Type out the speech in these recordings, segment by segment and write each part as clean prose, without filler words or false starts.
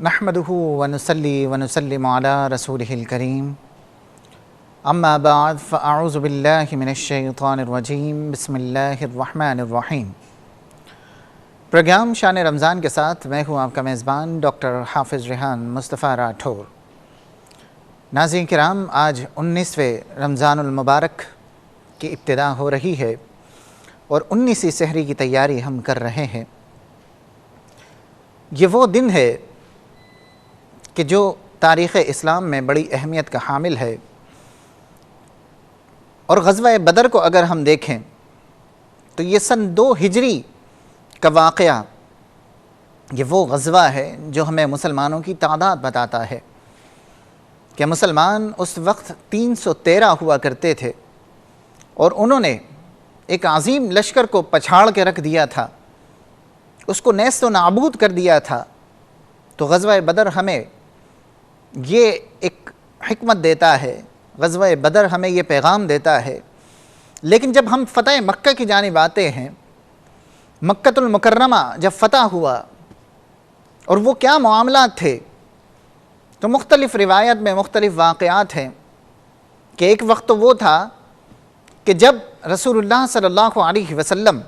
نحمده ونصلي ونسلم على رسوله الكريم اما بعد فاعوذ باللہ من الشیطان الرجیم بسم اللہ الرحمن الرحیم۔ پروگرام شان رمضان کے ساتھ میں ہوں آپ کا میزبان ڈاکٹر حافظ ریحان مصطفیٰ راٹھور۔ ناظرین کرام، آج 19ویں رمضان المبارک کی ابتدا ہو رہی ہے اور 19ویں سحری کی تیاری ہم کر رہے ہیں۔ یہ وہ دن ہے کہ جو تاریخ اسلام میں بڑی اہمیت کا حامل ہے، اور غزوہ بدر کو اگر ہم دیکھیں تو یہ سن 2 ہجری کا واقعہ، یہ وہ غزوہ ہے جو ہمیں مسلمانوں کی تعداد بتاتا ہے کہ مسلمان اس وقت 313 ہوا کرتے تھے اور انہوں نے ایک عظیم لشکر کو پچھاڑ کے رکھ دیا تھا، اس کو نیست و نابود کر دیا تھا۔ تو غزوہ بدر ہمیں یہ ایک حکمت دیتا ہے، غزوہ بدر ہمیں یہ پیغام دیتا ہے۔ لیکن جب ہم فتح مکہ کی جانب آتے ہیں، مکۃ المکرمہ جب فتح ہوا اور وہ کیا معاملات تھے، تو مختلف روایت میں مختلف واقعات ہیں کہ ایک وقت تو وہ تھا کہ جب رسول اللہ صلی اللہ علیہ وسلم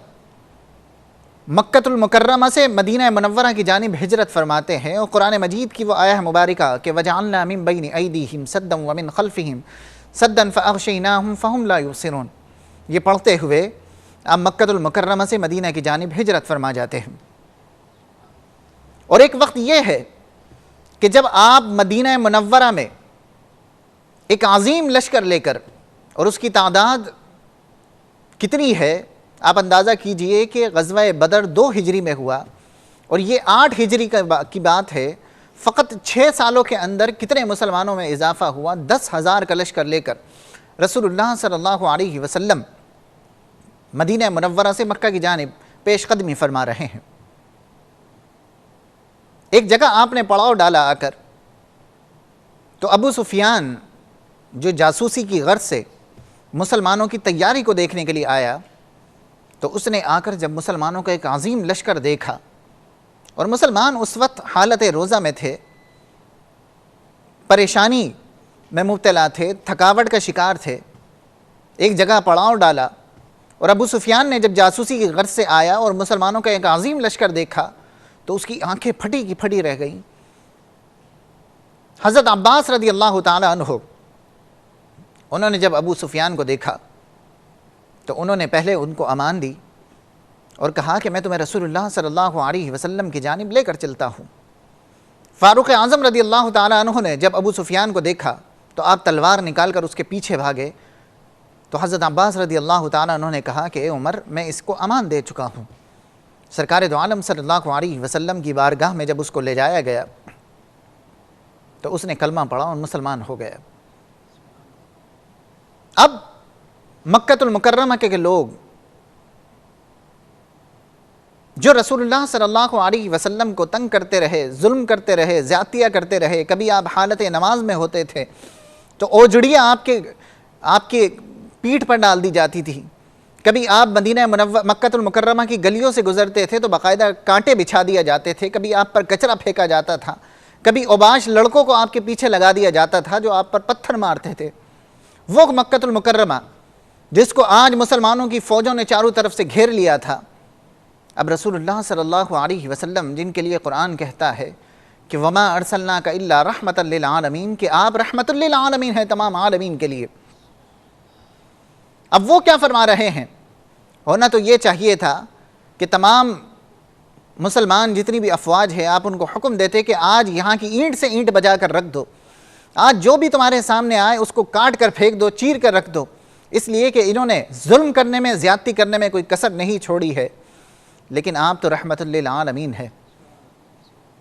مکۃ المکرمہ سے مدینہ منورہ کی جانب ہجرت فرماتے ہیں، اور قرآن مجید کی وہ آیہ مبارکہ کہ وَجَعَلْنَا مِن بَيْنِ أَيْدِيهِمْ سَدًّا وَمِن خَلْفِهِمْ سَدًّا فَأَغْشَيْنَاهُمْ فَهُمْ لَا يُبْصِرُونَ، یہ پڑھتے ہوئے آپ مکۃ المکرمہ سے مدینہ کی جانب ہجرت فرما جاتے ہیں۔ اور ایک وقت یہ ہے کہ جب آپ مدینہ منورہ میں ایک عظیم لشکر لے کر، اور اس کی تعداد کتنی ہے آپ اندازہ کیجئے کہ غزوہ بدر 2 ہجری میں ہوا اور یہ 8 ہجری کی بات ہے۔ فقط 6 سالوں کے اندر کتنے مسلمانوں میں اضافہ ہوا؟ 10,000 کا لشکر لے کر رسول اللہ صلی اللہ علیہ وسلم مدینہ منورہ سے مکہ کی جانب پیش قدمی فرما رہے ہیں۔ ایک جگہ آپ نے پڑاؤ ڈالا آ کر، تو ابو سفیان جو جاسوسی کی غرض سے مسلمانوں کی تیاری کو دیکھنے کے لیے آیا، تو اس نے آ کر جب مسلمانوں کا ایک عظیم لشکر دیکھا، اور مسلمان اس وقت حالت روزہ میں تھے، پریشانی میں مبتلا تھے، تھکاوٹ کا شکار تھے، ایک جگہ پڑاؤ ڈالا، اور ابو سفیان نے جب جاسوسی کی غرض سے آیا اور مسلمانوں کا ایک عظیم لشکر دیکھا تو اس کی آنکھیں پھٹی کی پھٹی رہ گئیں۔ حضرت عباس رضی اللہ تعالی عنہ، انہوں نے جب ابو سفیان کو دیکھا تو انہوں نے پہلے ان کو امان دی اور کہا کہ میں تمہیں رسول اللہ صلی اللہ علیہ وسلم کی جانب لے کر چلتا ہوں۔ فاروق اعظم رضی اللہ تعالیٰ عنہ نے جب ابو سفیان کو دیکھا تو آپ تلوار نکال کر اس کے پیچھے بھاگے، تو حضرت عباس رضی اللہ تعالیٰ عنہ نے کہا کہ اے عمر، میں اس کو امان دے چکا ہوں۔ سرکار دو عالم صلی اللہ علیہ وسلم کی بارگاہ میں جب اس کو لے جایا گیا تو اس نے کلمہ پڑھا اور مسلمان ہو گیا۔ اب مکۃ المکرمہ کے لوگ جو رسول اللہ صلی اللہ علیہ وسلم کو تنگ کرتے رہے، ظلم کرتے رہے، زیادتیاں کرتے رہے، کبھی آپ حالت نماز میں ہوتے تھے تو اوجڑیاں آپ کے پیٹھ پر ڈال دی جاتی تھی، کبھی آپ مدینہ مکۃ المکرمہ کی گلیوں سے گزرتے تھے تو باقاعدہ کانٹے بچھا دیا جاتے تھے، کبھی آپ پر کچرا پھینکا جاتا تھا، کبھی اوباش لڑکوں کو آپ کے پیچھے لگا دیا جاتا تھا جو آپ پر پتھر مارتے تھے۔ وہ مکۃ المکرمہ جس کو آج مسلمانوں کی فوجوں نے چاروں طرف سے گھیر لیا تھا، اب رسول اللہ صلی اللہ علیہ وسلم جن کے لیے قرآن کہتا ہے کہ وَمَا أَرْسَلْنَاكَ إِلَّا رَحْمَةً لِّلْعَالَمِينَ، کہ آپ رحمت للعالمین ہیں، تمام عالمین کے لیے۔ اب وہ کیا فرما رہے ہیں؟ ہونا تو یہ چاہیے تھا کہ تمام مسلمان جتنی بھی افواج ہے آپ ان کو حکم دیتے کہ آج یہاں کی اینٹ سے اینٹ بجا کر رکھ دو، آج جو بھی تمہارے سامنے آئے اس کو کاٹ کر پھینک دو، چیر کر رکھ دو، اس لیے کہ انہوں نے ظلم کرنے میں، زیادتی کرنے میں کوئی کسر نہیں چھوڑی ہے۔ لیکن آپ تو رحمت للعالمین ہے۔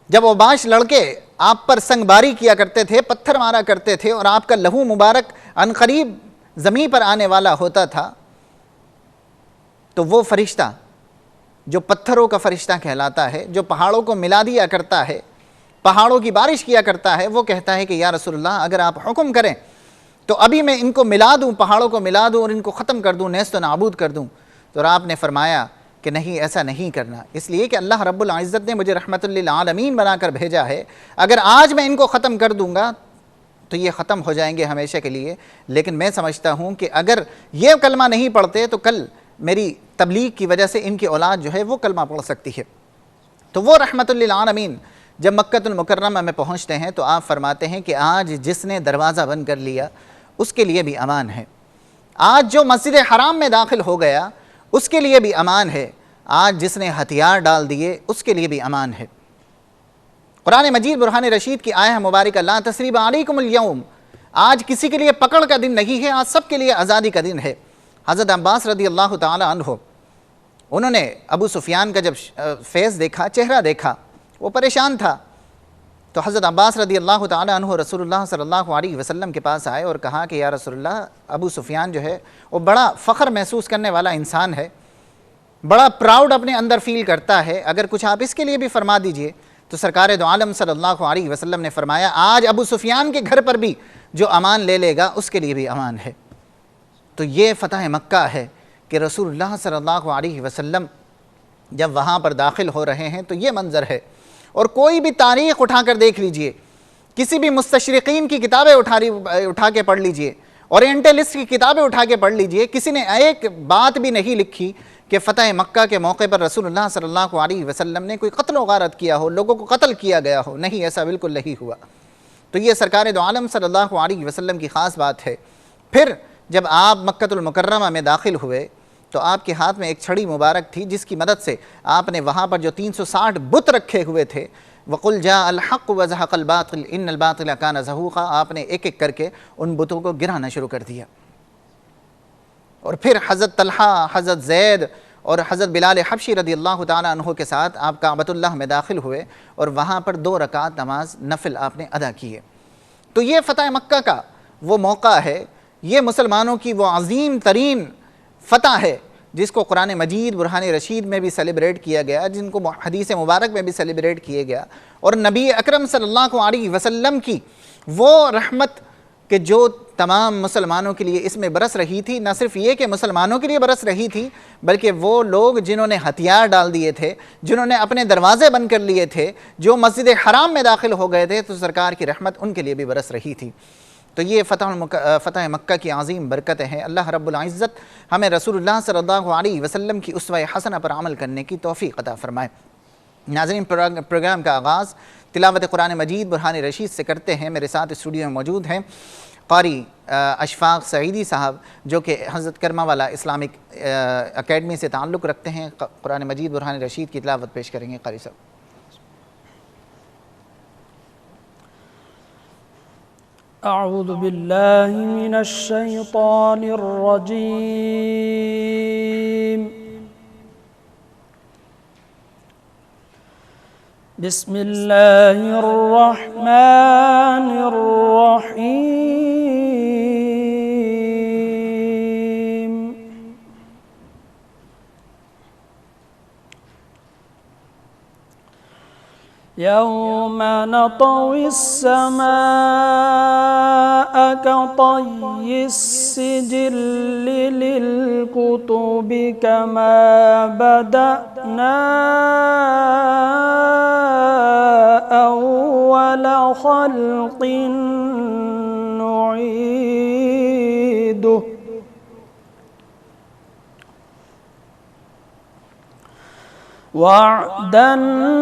جب اوباش لڑکے آپ پر سنگ باری کیا کرتے تھے، پتھر مارا کرتے تھے، اور آپ کا لہو مبارک عنقریب زمین پر آنے والا ہوتا تھا، تو وہ فرشتہ جو پتھروں کا فرشتہ کہلاتا ہے، جو پہاڑوں کو ملا دیا کرتا ہے، پہاڑوں کی بارش کیا کرتا ہے، وہ کہتا ہے کہ یا رسول اللہ اگر آپ حکم کریں تو ابھی میں ان کو ملا دوں، پہاڑوں کو ملا دوں اور ان کو ختم کر دوں، نیست و نابود کر دوں۔ تو آپ نے فرمایا کہ نہیں ایسا نہیں کرنا، اس لیے کہ اللہ رب العزت نے مجھے رحمت للعالمین بنا کر بھیجا ہے۔ اگر آج میں ان کو ختم کر دوں گا تو یہ ختم ہو جائیں گے ہمیشہ کے لیے، لیکن میں سمجھتا ہوں کہ اگر یہ کلمہ نہیں پڑھتے تو کل میری تبلیغ کی وجہ سے ان کی اولاد جو ہے وہ کلمہ پڑھ سکتی ہے۔ تو وہ رحمت للعالمین جب مکہ المکرمہ میں پہنچتے ہیں تو آپ فرماتے ہیں کہ آج جس نے دروازہ بند کر لیا اس کے لیے بھی امان ہے، آج جو مسجد حرام میں داخل ہو گیا اس کے لیے بھی امان ہے، آج جس نے ہتھیار ڈال دیے اس کے لیے بھی امان ہے۔ قرآن مجید برہان رشید کی آیہ مبارکہ لا تثریب علیکم اليوم، آج کسی کے لیے پکڑ کا دن نہیں ہے، آج سب کے لیے آزادی کا دن ہے۔ حضرت عباس رضی اللہ تعالی عنہ انہوں نے ابو سفیان کا جب فیس دیکھا، چہرہ دیکھا، وہ پریشان تھا، تو حضرت عباس رضی اللہ تعالی عنہ رسول اللہ صلی اللہ علیہ وسلم کے پاس آئے اور کہا کہ یا رسول اللہ، ابو سفیان جو ہے وہ بڑا فخر محسوس کرنے والا انسان ہے، بڑا پراؤڈ اپنے اندر فیل کرتا ہے، اگر کچھ آپ اس کے لیے بھی فرما دیجئے۔ تو سرکار دو عالم صلی اللہ علیہ وسلم نے فرمایا آج ابو سفیان کے گھر پر بھی جو امان لے لے گا اس کے لیے بھی امان ہے۔ تو یہ فتح مکہ ہے کہ رسول اللہ صلی اللہ علیہ وسلم جب وہاں پر داخل ہو رہے ہیں تو یہ منظر ہے۔ اور کوئی بھی تاریخ اٹھا کر دیکھ لیجئے، کسی بھی مستشرقین کی کتابیں اٹھا کے پڑھ لیجئے، اورینٹلسٹ کی کتابیں اٹھا کے پڑھ لیجئے، کسی نے ایک بات بھی نہیں لکھی کہ فتح مکہ کے موقع پر رسول اللہ صلی اللہ علیہ وسلم نے کوئی قتل و غارت کیا ہو، لوگوں کو قتل کیا گیا ہو، نہیں، ایسا بالکل نہیں ہوا۔ تو یہ سرکار دو عالم صلی اللہ علیہ وسلم کی خاص بات ہے۔ پھر جب آپ مکہ المکرمہ میں داخل ہوئے تو آپ کے ہاتھ میں ایک چھڑی مبارک تھی جس کی مدد سے آپ نے وہاں پر جو 360 بت رکھے ہوئے تھے، وَقُلْ جَاءَ الْحَقُّ وَزَهَقَ الْبَاطِلُ إِنَّ الْبَاطِلَ كَانَ زَهُوقًا، آپ نے ایک ایک کر کے ان بتوں کو گرانا شروع کر دیا۔ اور پھر حضرت طلحہ، حضرت زید اور حضرت بلال حبشی رضی اللہ تعالیٰ عنہ کے ساتھ آپ کعبۃ اللہ میں داخل ہوئے اور وہاں پر 2 رکعت نماز نفل آپ نے ادا کیے۔ تو یہ فتح مکہ کا وہ موقع ہے، یہ مسلمانوں کی وہ عظیم ترین فتح ہے جس کو قرآن مجید برہان رشید میں بھی سیلیبریٹ کیا گیا، جن کو حدیث مبارک میں بھی سیلیبریٹ کیا گیا، اور نبی اکرم صلی اللہ علیہ وسلم کی وہ رحمت کہ جو تمام مسلمانوں کے لیے اس میں برس رہی تھی، نہ صرف یہ کہ مسلمانوں کے لیے برس رہی تھی بلکہ وہ لوگ جنہوں نے ہتھیار ڈال دیے تھے، جنہوں نے اپنے دروازے بند کر لیے تھے، جو مسجد حرام میں داخل ہو گئے تھے، تو سرکار کی رحمت ان کے لیے بھی برس رہی تھی۔ تو یہ فتح مکہ کی عظیم برکتیں ہیں۔ اللہ رب العزت ہمیں رسول اللہ صلی اللہ علیہ وسلم کی اسوہ حسنہ پر عمل کرنے کی توفیق عطا فرمائے۔ ناظرین، پروگرام کا آغاز تلاوت قرآن مجید برہان رشید سے کرتے ہیں۔ میرے ساتھ اسٹوڈیو میں موجود ہیں قاری اشفاق سعیدی صاحب، جو کہ حضرت کرما والا اسلامک اکیڈمی سے تعلق رکھتے ہیں، قرآن مجید برہان رشید کی تلاوت پیش کریں گے۔ قاری صاحب۔ اعوذ باللہ من الشیطان الرجیم، بسم اللہ الرحمن الرحیم، یوم نطوی السماء كطي السجل للكتب كما بدأنا أول خلق نعيده وعدا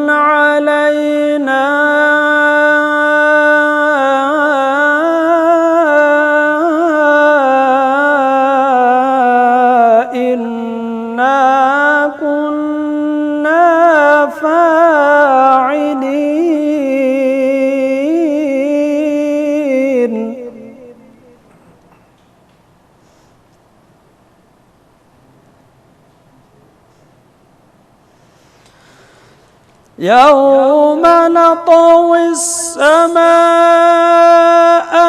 علينا إنا كنا فاعلين يوم نطوي السماء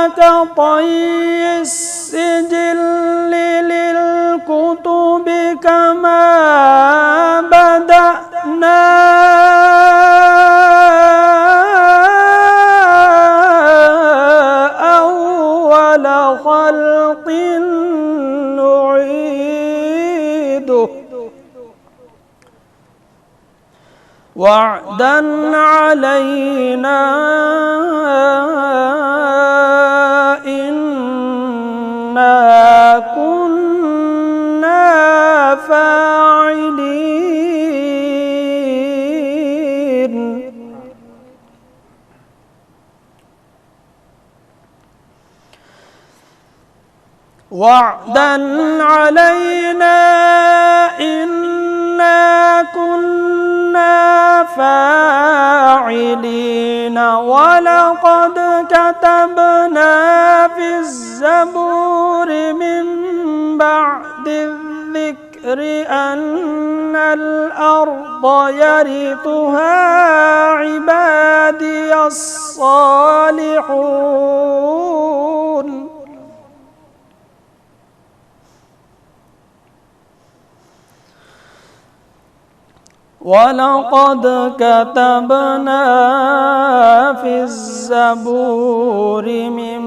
كطي السجل للكتب كما بدأنا أول خلق نعيده وعدا علينا إنا كنا فاعلين وعدا علينا إنا كنا فاعلين ولقد كتبنا في الزبور من بعد الذكر أن الأرض يرثها عبادي الصالحون ولقد كتبنا في الزبور من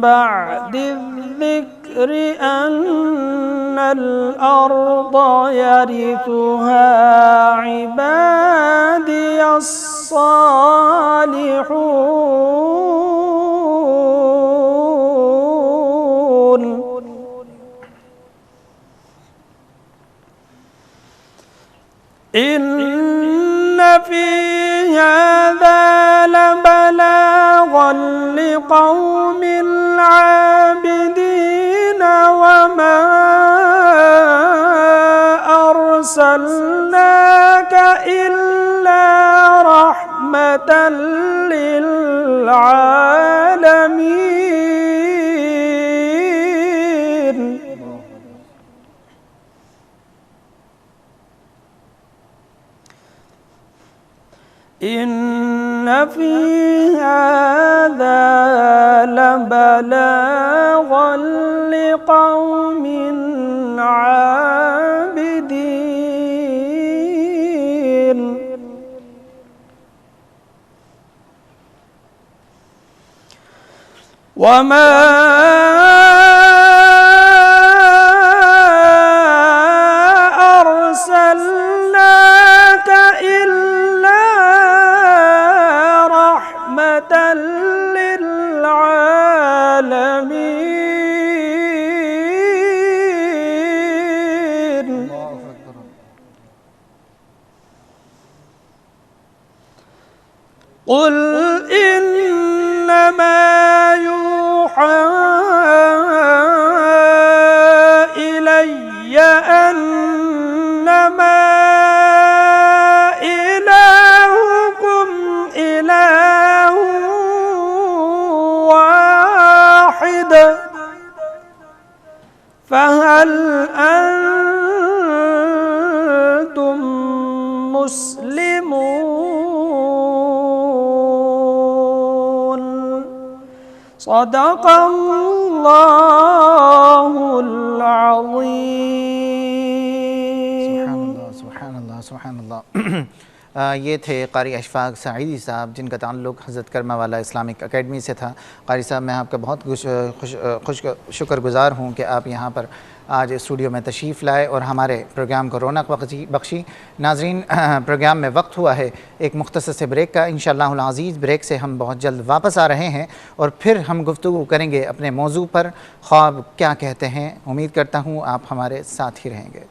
بعد الذكر أن الأرض يرثها عبادي الصالحون إن في هذا لبلاغا لقوم عابدين وما أرسلناك إلا رحمة للعالمين إن في هذا لبلاغا لقوم عابدين وما أرسلناك إلا رحمة للعالمين قل إنما يوحى إلي أنما إلهكم إله واحد فهل أنتم مسلمون صدق الله العظيم سبحان اللہ سبحان اللہ یہ تھے قاری اشفاق سعیدی صاحب جن کا تعلق حضرت کرما والا اسلامک اکیڈمی سے تھا۔ قاری صاحب میں آپ کا بہت شکر گزار ہوں کہ آپ یہاں پر آج اسٹوڈیو میں تشریف لائے اور ہمارے پروگرام کو رونق بخشی۔ ناظرین پروگرام میں وقت ہوا ہے ایک مختصر سے بریک کا، انشاءاللہ العزیز بریک سے ہم بہت جلد واپس آ رہے ہیں اور پھر ہم گفتگو کریں گے اپنے موضوع پر، خواب کیا کہتے ہیں۔ امید کرتا ہوں آپ ہمارے ساتھ ہی رہیں گے۔